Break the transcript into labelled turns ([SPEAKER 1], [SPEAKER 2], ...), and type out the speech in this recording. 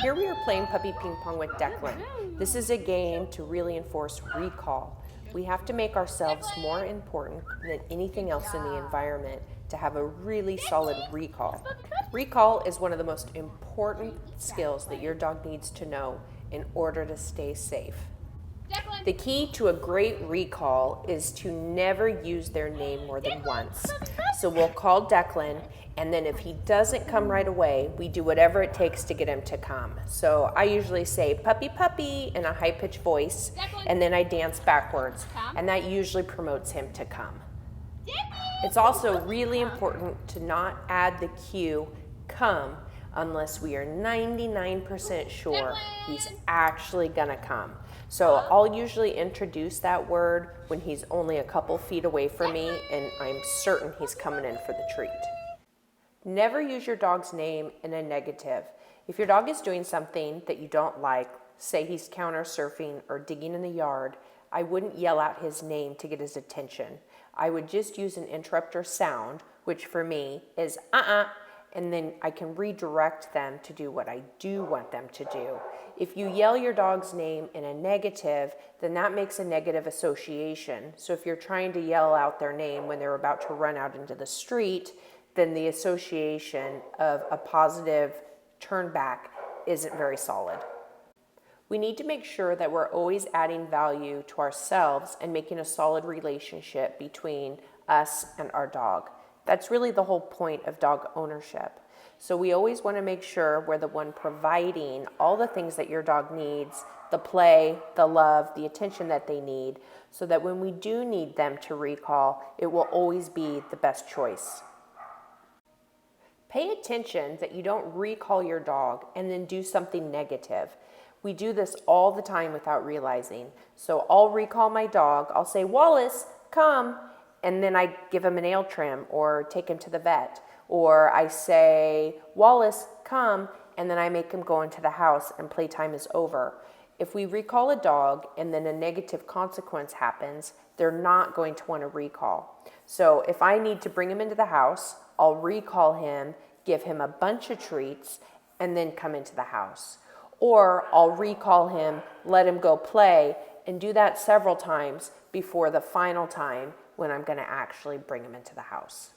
[SPEAKER 1] Here we are playing puppy ping pong with Declan. This is a game to really enforce recall. We have to make ourselves more important than anything else in the environment to have a really solid recall. Recall is one of the most important skills that your dog needs to know in order to stay safe. The key to a great recall is to never use their name more than once. So we'll call Declan, and then if he doesn't come right away, we do whatever it takes to get him to come. So I usually say puppy puppy in a high-pitched voice, and then I dance backwards, and that usually promotes him to come. It's also really important to not add the cue come unless we are 99% sure he's actually gonna come. So I'll usually introduce that word when he's only a couple feet away from me and I'm certain he's coming in for the treat. Never use your dog's name in a negative. If your dog is doing something that you don't like, say he's counter surfing or digging in the yard, I wouldn't yell out his name to get his attention. I would just use an interrupter sound, which for me is and then I can redirect them to do what I do want them to do. If you yell your dog's name in a negative, then that makes a negative association. So if you're trying to yell out their name when they're about to run out into the street, then the association of a positive turn back isn't very solid. We need to make sure that we're always adding value to ourselves and making a solid relationship between us and our dog. That's really the whole point of dog ownership. So we always want to make sure we're the one providing all the things that your dog needs, the play, the love, the attention that they need, so that when we do need them to recall, it will always be the best choice. Pay attention that you don't recall your dog and then do something negative. We do this all the time without realizing. So I'll recall my dog, I'll say, Wallace, come, and then I give him a nail trim or take him to the vet. Or I say, Wallace, come, and then I make him go into the house and playtime is over. If we recall a dog and then a negative consequence happens, they're not going to want to recall. So if I need to bring him into the house, I'll recall him, give him a bunch of treats, and then come into the house. Or I'll recall him, let him go play, and do that several times before the final time when I'm going to actually bring him into the house.